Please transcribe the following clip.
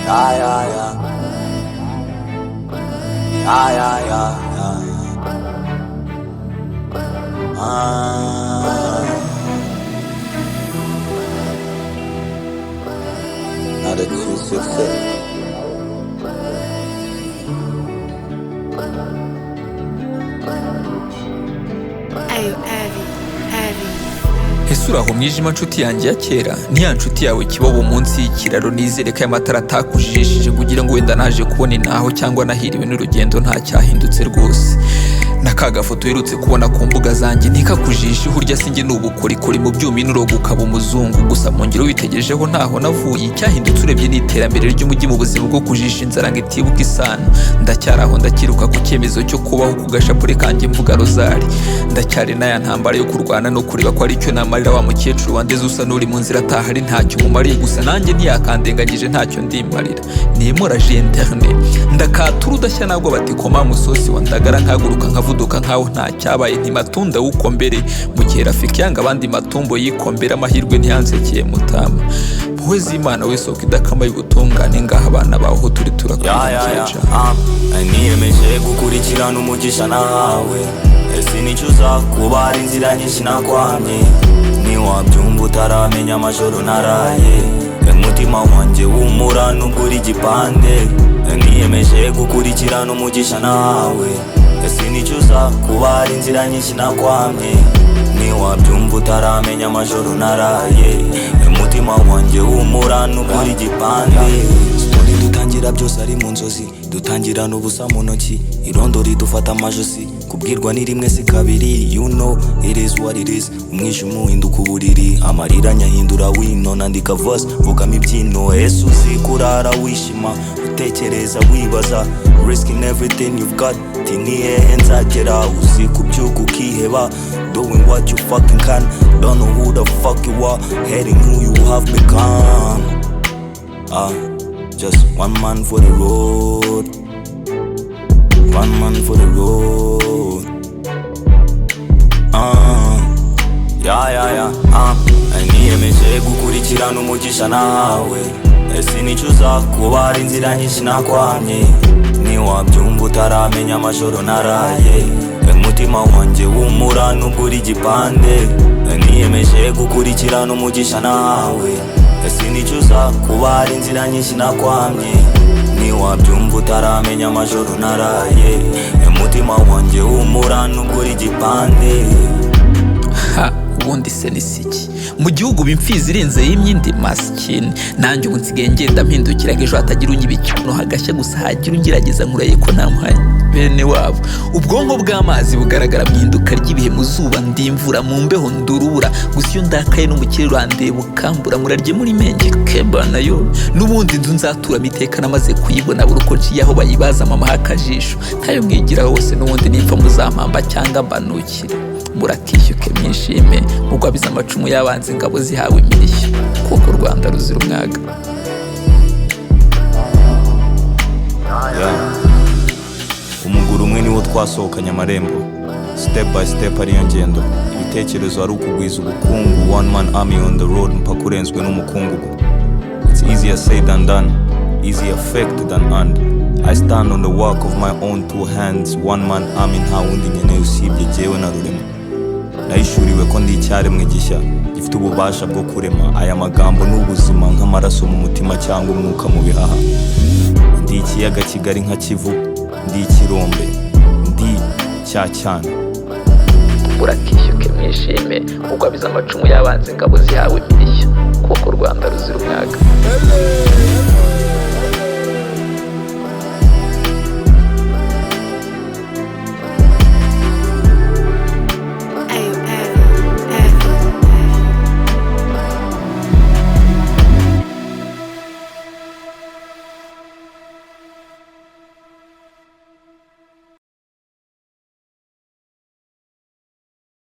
Yeah, yeah, yeah. Yeah, yeah, yeah, yeah. Not a crucifix. Ese uraho mwijima nshuti yanjye ya kera, ni ya nshuti yawe kibobo munsi y'ikiraro, nizere ko aya matara atakujijishije kugira ngo wenda naje kubona intaho cyangwa nahiriwe n'urugendo nta cyahindutse rwose. N'aka gafoto uherutse kubona ku mbuga zanjye ntikakujishe, urya sinjye n'ubukorikori mu byuma inuroga ukaba umuzungu, gusa mu ngiro witegerejeho ntaho navuye. Icyahindutse urebye n'iterambere ry'umujyi mu buzima bwo kujisha inzara ngo itibuka isano. Ndacyari aho ndakiruka ku cyemezo cyo kubaho ku gashapure kanjye mvuga rozari. Ndacyari n'aya ntambara yo kurwana no kureba ko ari cyo namarira wa mukecuru wandeze usa n'uri mu nzira ataha ari ntacyo umumariye, gusa nanjye ntiyakandengagije ntacyo ndimarira. Niyemoraje interne ndakatura udashya nabwo bati koma musozi wa ndagara, nkaguruka nkavuduka nkaho nta cyabaye, ntimatunda uko mbere mu gihe rafiki yanga abandi matumbo yikombera, amahirwe ntiyansekeye mutama. Wowe z'Imana we soko idakama y'ubutungane, ngaha abana baho turi turakwijeje. Niyemeje gukurikirana umugisha nawe, sinicuza kuba ari inzira nyinshi nakwamye. Niwabyumva utaramenya amajoro naraye, umutima wanjye wumura nubwo uri igipande. Niyemeje gukurikirana umugisha nawe, sinicuza kuba ari inzira nyinshi nakwamye. Niwabyumva utaramenya amajoro naraye, umutima wanjye wumura nubwo uri igipande. Dutangira byose ari mu nzozi, dutangira n'ubusa mu ntoki, irondo ridufata amajosi, kubwirwa ni rimwe si kabiri. You know it is what it is, umwijima uhinduka uburiri, amarira nyahindura wino, nandika verse mvugamo ibyino. Ese uzi kurara wishima, utekereza wibaza, risking everything you've got, tinihehe nzagera. Uzi kubyuka ukiheba, doing what you fucking can, don't know who the fuck you are, heading who you have become. Just one man for the road, one man for the road. Niyemeje gukurikirana umugisha nawe, sinicuza kuba ari inzira nyinshi nakwamye. Niwabyumva utaramenya amajoro naraye, umutima wanjye wumura nubwo uri igipande. Niyemeje gukurikirana umugisha nawe, sinicuza kuba ari inzira nyinshi nakwamye. Niwabyumva utaramenya amajoro naraye, umutima wanjye wumura nubwo uri igipande. Ubundi se nisiki mu gihugu bimfizi irenze y'imyindi masikini, nanjye ubu nsigaye ngenda mpindukira ngo ejo hatagira unyibikino hagashya, gusa hagira ungerageza nkuraye ko namuhaye bene wabo. Ubwonko bw'amazi bugaragara mu ihinduka ry'ibihe, mu zuba ndimvura, mu mbeho ndurubura, gusa iyo ndakaye n'umukire urandeba ukambura, murarye muri menge keba nayo. N'ubundi inzu nzaturamo iteka namaze kuyibona, buri uko nciye aho bayibaza mama akajisho, ntayo mwigiraho wose n'ubundi nipfa muzampamba cyangwa mbanukire. Murakishyuke mwishime, mugwabiza amacumu y'abanzi, ingabo zihawe imirishyo, kuko u Rwanda ruzira umwaga. Umuguru umwe niwo twasohokanye amarembo, step by step ariyo ngendo. Ibitekerezo ari ukugwiza ubukungu, one man army on the road mpaka urenzwe n'umukungugu. It's easier said than done, easier faked than earned. I stand on the work of my own two hands, one man army nta wundi nkeneye usibye jyewe na rurema. Nahishuriwe ko ndi icyaremwe gishya gifite ububasha bwo kurema. Aya magambo n'ubuzima nk'amaraso mu mutima cyangwa umwuka mu bihaha. Ndi ikiyaga kigari nka Kivu, ndi ikirombe, ndi cyacyana. Murakishyuke mwishime, mugwabiza amacumu y'abanzi, ingabo zihawe imirishyo, kuko u Rwanda ruzira umwaga.